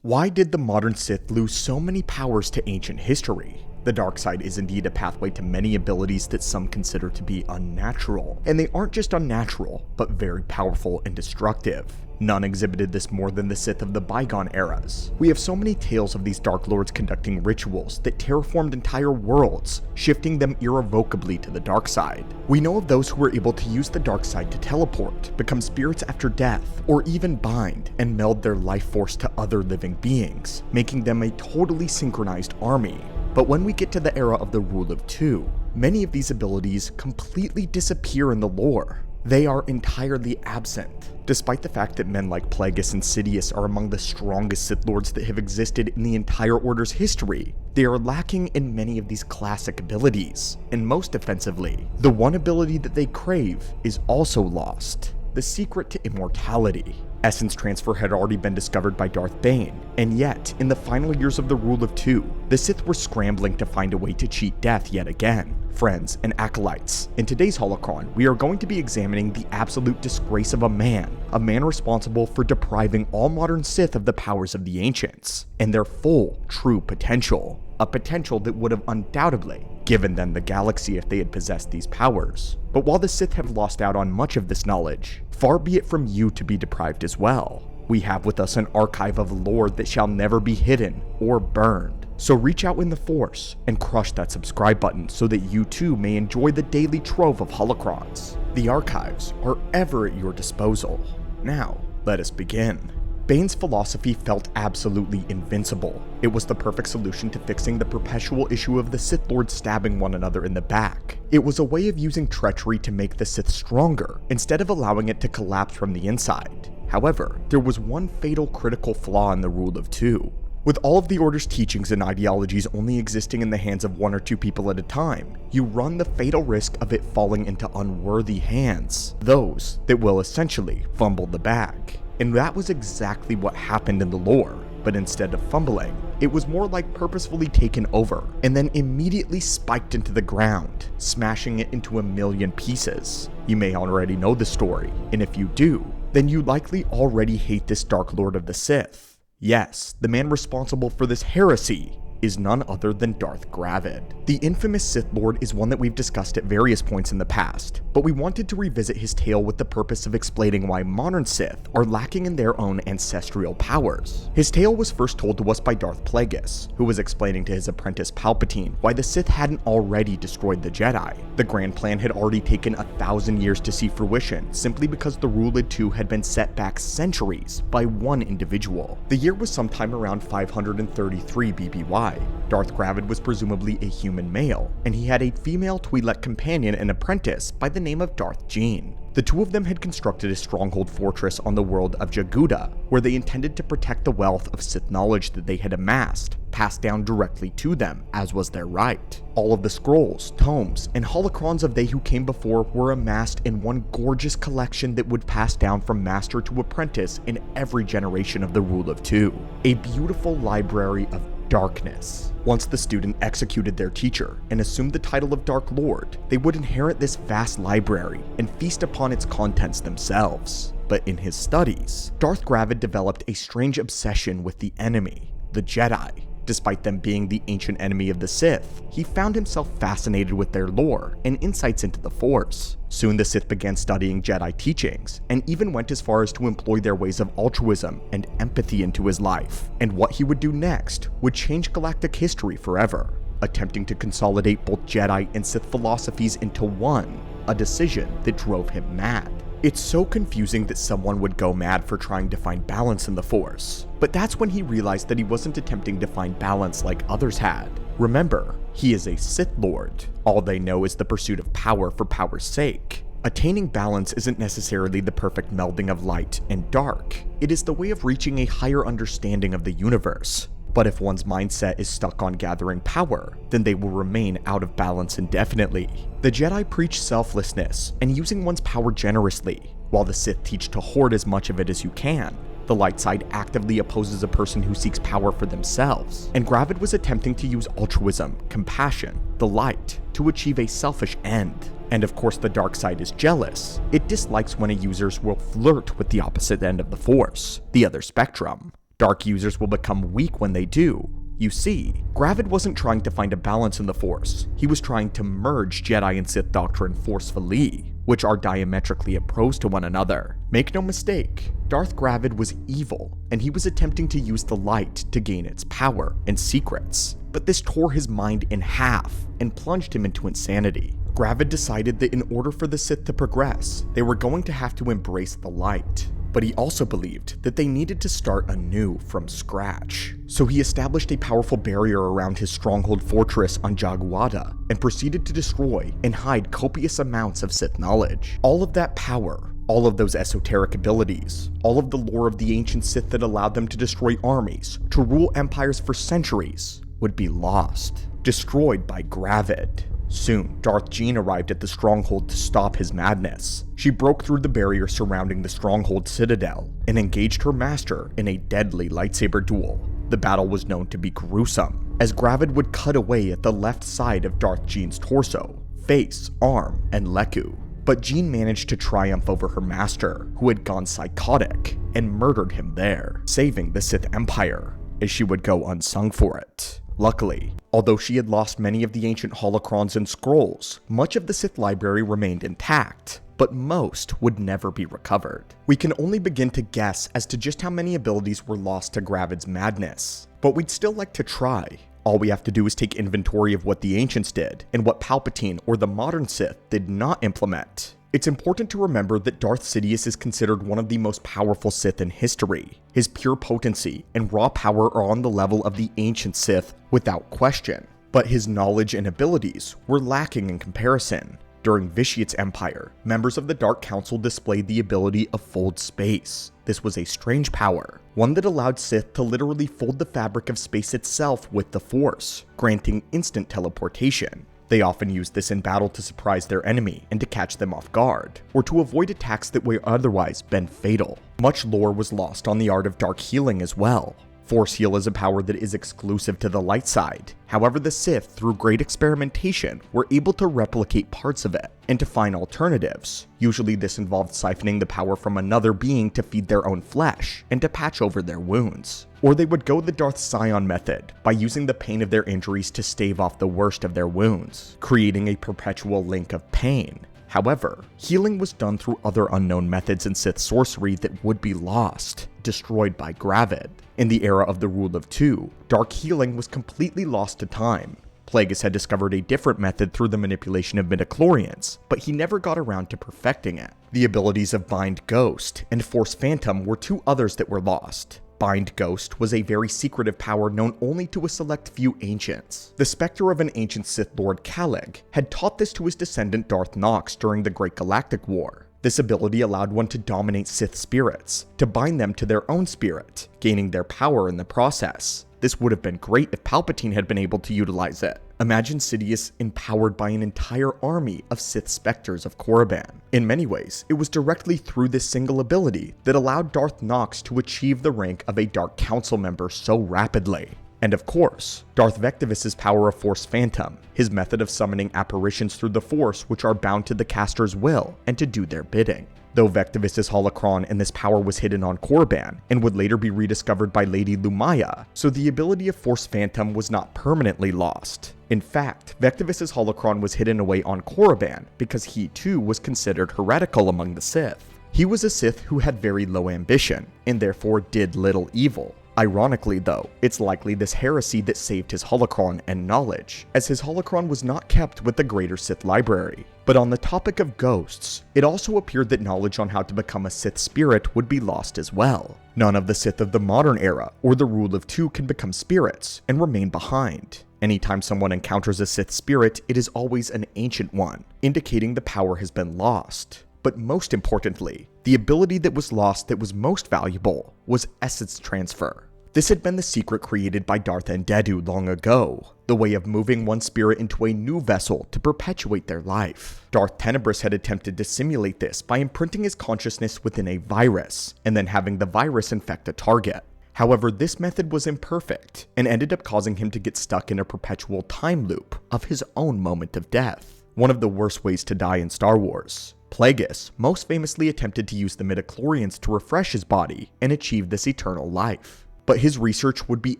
Why did the modern Sith lose so many powers to ancient history? The dark side is indeed a pathway to many abilities that some consider to be unnatural. And they aren't just unnatural, but very powerful and destructive. None exhibited this more than the Sith of the bygone eras. We have so many tales of these Dark Lords conducting rituals that terraformed entire worlds, shifting them irrevocably to the dark side. We know of those who were able to use the dark side to teleport, become spirits after death, or even bind and meld their life force to other living beings, making them a totally synchronized army. But when we get to the era of the Rule of Two, many of these abilities completely disappear in the lore. They are entirely absent, despite the fact that men like Plagueis and Sidious are among the strongest Sith Lords that have existed in the entire Order's history. They are lacking in many of these classic abilities, and most offensively, the one ability that they crave is also lost: the secret to immortality. Essence transfer had already been discovered by Darth Bane, and yet, in the final years of the Rule of Two, the Sith were scrambling to find a way to cheat death yet again. Friends and acolytes, in today's holocron, we are going to be examining the absolute disgrace of a man responsible for depriving all modern Sith of the powers of the ancients, and their full, true potential. A potential that would have undoubtedly given them the galaxy if they had possessed these powers. But while the Sith have lost out on much of this knowledge, far be it from you to be deprived as well. We have with us an archive of lore that shall never be hidden or burned. So reach out in the Force and crush that subscribe button so that you too may enjoy the daily trove of holocrons. The archives are ever at your disposal. Now, let us begin. Bane's philosophy felt absolutely invincible. It was the perfect solution to fixing the perpetual issue of the Sith Lords stabbing one another in the back. It was a way of using treachery to make the Sith stronger, instead of allowing it to collapse from the inside. However, there was one fatal critical flaw in the Rule of Two. With all of the Order's teachings and ideologies only existing in the hands of one or two people at a time, you run the fatal risk of it falling into unworthy hands, those that will essentially fumble the bag. And that was exactly what happened in the lore, but instead of fumbling, it was more like purposefully taken over, and then immediately spiked into the ground, smashing it into a million pieces. You may already know the story, and if you do, then you likely already hate this Dark Lord of the Sith. Yes, the man responsible for this heresy is none other than Darth Gravid. The infamous Sith Lord is one that we've discussed at various points in the past, but we wanted to revisit his tale with the purpose of explaining why modern Sith are lacking in their own ancestral powers. His tale was first told to us by Darth Plagueis, who was explaining to his apprentice Palpatine why the Sith hadn't already destroyed the Jedi. The grand plan had already taken 1,000 years to see fruition, simply because the Rule of Two had been set back centuries by one individual. The year was sometime around 533 BBY. Darth Gravid was presumably a human male, and he had a female Twi'lek companion and apprentice by the name of Darth Jean. The two of them had constructed a stronghold fortress on the world of Jaguda, where they intended to protect the wealth of Sith knowledge that they had amassed, passed down directly to them, as was their right. All of the scrolls, tomes, and holocrons of they who came before were amassed in one gorgeous collection that would pass down from master to apprentice in every generation of the Rule of Two. A beautiful library of darkness. Once the student executed their teacher and assumed the title of Dark Lord, they would inherit this vast library and feast upon its contents themselves. But in his studies, Darth Gravid developed a strange obsession with the enemy, the Jedi. Despite them being the ancient enemy of the Sith, he found himself fascinated with their lore and insights into the Force. Soon the Sith began studying Jedi teachings, and even went as far as to employ their ways of altruism and empathy into his life. And what he would do next would change galactic history forever, attempting to consolidate both Jedi and Sith philosophies into one, a decision that drove him mad. It's so confusing that someone would go mad for trying to find balance in the Force, but that's when he realized that he wasn't attempting to find balance like others had. Remember, he is a Sith Lord. All they know is the pursuit of power for power's sake. Attaining balance isn't necessarily the perfect melding of light and dark. It is the way of reaching a higher understanding of the universe. But if one's mindset is stuck on gathering power, then they will remain out of balance indefinitely. The Jedi preach selflessness and using one's power generously, while the Sith teach to hoard as much of it as you can. The light side actively opposes a person who seeks power for themselves, and Gravid was attempting to use altruism, compassion, the light, to achieve a selfish end. And of course the dark side is jealous. It dislikes when a user will flirt with the opposite end of the Force, the other spectrum. Dark users will become weak when they do. You see, Gravid wasn't trying to find a balance in the Force, he was trying to merge Jedi and Sith doctrine forcefully, which are diametrically opposed to one another. Make no mistake, Darth Gravid was evil, and he was attempting to use the light to gain its power and secrets. But this tore his mind in half and plunged him into insanity. Gravid decided that in order for the Sith to progress, they were going to have to embrace the light. But he also believed that they needed to start anew from scratch. So he established a powerful barrier around his stronghold fortress on Jaguada and proceeded to destroy and hide copious amounts of Sith knowledge. All of that power, all of those esoteric abilities, all of the lore of the ancient Sith that allowed them to destroy armies, to rule empires for centuries, would be lost, destroyed by Gravid. Soon, Darth Jean arrived at the stronghold to stop his madness. She broke through the barrier surrounding the stronghold citadel and engaged her master in a deadly lightsaber duel. The battle was known to be gruesome, as Gravid would cut away at the left side of Darth Jean's torso, face, arm, and leku. But Jean managed to triumph over her master, who had gone psychotic, and murdered him there, saving the Sith Empire, as she would go unsung for it. Luckily, although she had lost many of the ancient holocrons and scrolls, much of the Sith library remained intact, but most would never be recovered. We can only begin to guess as to just how many abilities were lost to Gravid's madness, but we'd still like to try. All we have to do is take inventory of what the ancients did, and what Palpatine or the modern Sith did not implement. It's important to remember that Darth Sidious is considered one of the most powerful Sith in history. His pure potency and raw power are on the level of the ancient Sith without question, but his knowledge and abilities were lacking in comparison. During Vitiate's empire, members of the Dark Council displayed the ability of fold space. This was a strange power, one that allowed Sith to literally fold the fabric of space itself with the Force, granting instant teleportation. They often used this in battle to surprise their enemy and to catch them off guard, or to avoid attacks that would otherwise been fatal. Much lore was lost on the art of dark healing as well. Force Heal is a power that is exclusive to the light side. However, the Sith, through great experimentation, were able to replicate parts of it and to find alternatives. Usually this involved siphoning the power from another being to feed their own flesh and to patch over their wounds. Or they would go the Darth Sion method by using the pain of their injuries to stave off the worst of their wounds, creating a perpetual link of pain. However, healing was done through other unknown methods in Sith sorcery that would be lost, destroyed by Gravid. In the era of the Rule of Two, dark healing was completely lost to time. Plagueis had discovered a different method through the manipulation of midichlorians, but he never got around to perfecting it. The abilities of Bind Ghost and Force Phantom were two others that were lost. Bind Ghost was a very secretive power known only to a select few ancients. The specter of an ancient Sith Lord Calig had taught this to his descendant Darth Nox during the Great Galactic War. This ability allowed one to dominate Sith spirits, to bind them to their own spirit, gaining their power in the process. This would have been great if Palpatine had been able to utilize it. Imagine Sidious empowered by an entire army of Sith specters of Korriban. In many ways, it was directly through this single ability that allowed Darth Nox to achieve the rank of a Dark Council member so rapidly. And of course, Darth Vectivus's power of Force Phantom, his method of summoning apparitions through the Force which are bound to the caster's will and to do their bidding. Though Vectivus's holocron and this power was hidden on Korriban and would later be rediscovered by Lady Lumaya, so the ability of Force Phantom was not permanently lost. In fact, Vectivus's holocron was hidden away on Korriban because he too was considered heretical among the Sith. He was a Sith who had very low ambition, and therefore did little evil. Ironically though, it's likely this heresy that saved his holocron and knowledge, as his holocron was not kept with the greater Sith library. But on the topic of ghosts, it also appeared that knowledge on how to become a Sith spirit would be lost as well. None of the Sith of the modern era or the Rule of Two can become spirits and remain behind. Anytime someone encounters a Sith spirit, it is always an ancient one, indicating the power has been lost. But most importantly, the ability that was lost that was most valuable was essence transfer. This had been the secret created by Darth Endedu long ago, the way of moving one spirit into a new vessel to perpetuate their life. Darth Tenebrous had attempted to simulate this by imprinting his consciousness within a virus, and then having the virus infect a target. However, this method was imperfect, and ended up causing him to get stuck in a perpetual time loop of his own moment of death. One of the worst ways to die in Star Wars. Plagueis most famously attempted to use the midichlorians to refresh his body and achieve this eternal life. But his research would be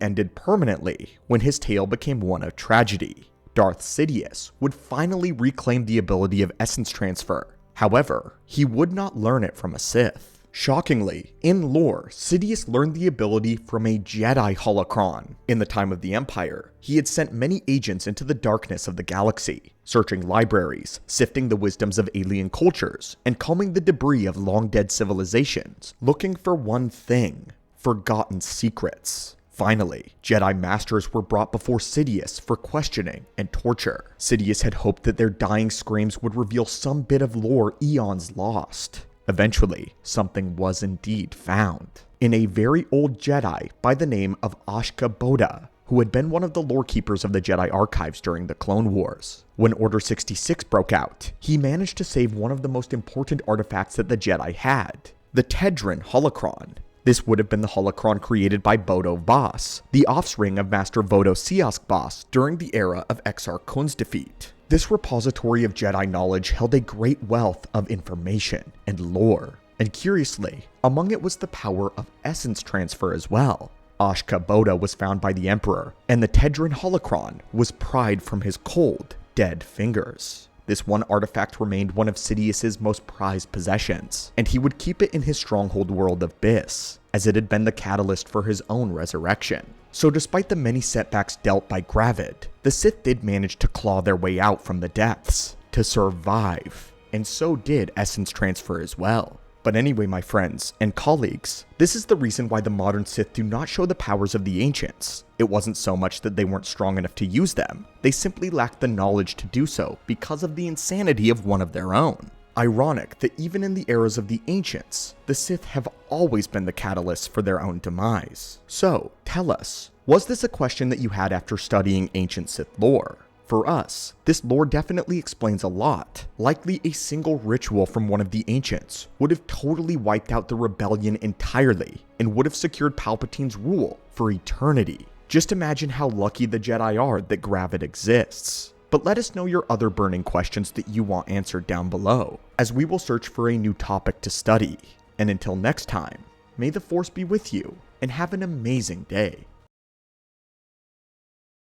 ended permanently when his tale became one of tragedy. Darth Sidious would finally reclaim the ability of essence transfer. However, he would not learn it from a Sith. Shockingly, in lore, Sidious learned the ability from a Jedi holocron. In the time of the Empire, he had sent many agents into the darkness of the galaxy, searching libraries, sifting the wisdoms of alien cultures, and combing the debris of long-dead civilizations, looking for one thing: forgotten secrets. Finally, Jedi Masters were brought before Sidious for questioning and torture. Sidious had hoped that their dying screams would reveal some bit of lore eons lost. Eventually, something was indeed found in a very old Jedi by the name of Ashka Boda, who had been one of the lore keepers of the Jedi archives during the Clone Wars. When Order 66 broke out, he managed to save one of the most important artifacts that the Jedi had, the Tedrin holocron. This would have been the holocron created by Bodo Voss, the offspring of Master Vodo Siosk Voss during the era of Exar Kun's defeat. This repository of Jedi knowledge held a great wealth of information and lore, and curiously, among it was the power of essence transfer as well. Ashka Boda was found by the Emperor, and the Tedrin holocron was pried from his cold, dead fingers. This one artifact remained one of Sidious's most prized possessions, and he would keep it in his stronghold world of Biss, as it had been the catalyst for his own resurrection. So despite the many setbacks dealt by Gravid, the Sith did manage to claw their way out from the depths, to survive, and so did essence transfer as well. But anyway, my friends and colleagues, this is the reason why the modern Sith do not show the powers of the ancients. It wasn't so much that they weren't strong enough to use them, they simply lacked the knowledge to do so because of the insanity of one of their own. Ironic that even in the eras of the ancients, the Sith have always been the catalysts for their own demise. So, tell us, was this a question that you had after studying ancient Sith lore? For us, this lore definitely explains a lot. Likely a single ritual from one of the ancients would have totally wiped out the rebellion entirely and would have secured Palpatine's rule for eternity. Just imagine how lucky the Jedi are that Gravid exists. But let us know your other burning questions that you want answered down below, as we will search for a new topic to study. And until next time, may the Force be with you, and have an amazing day.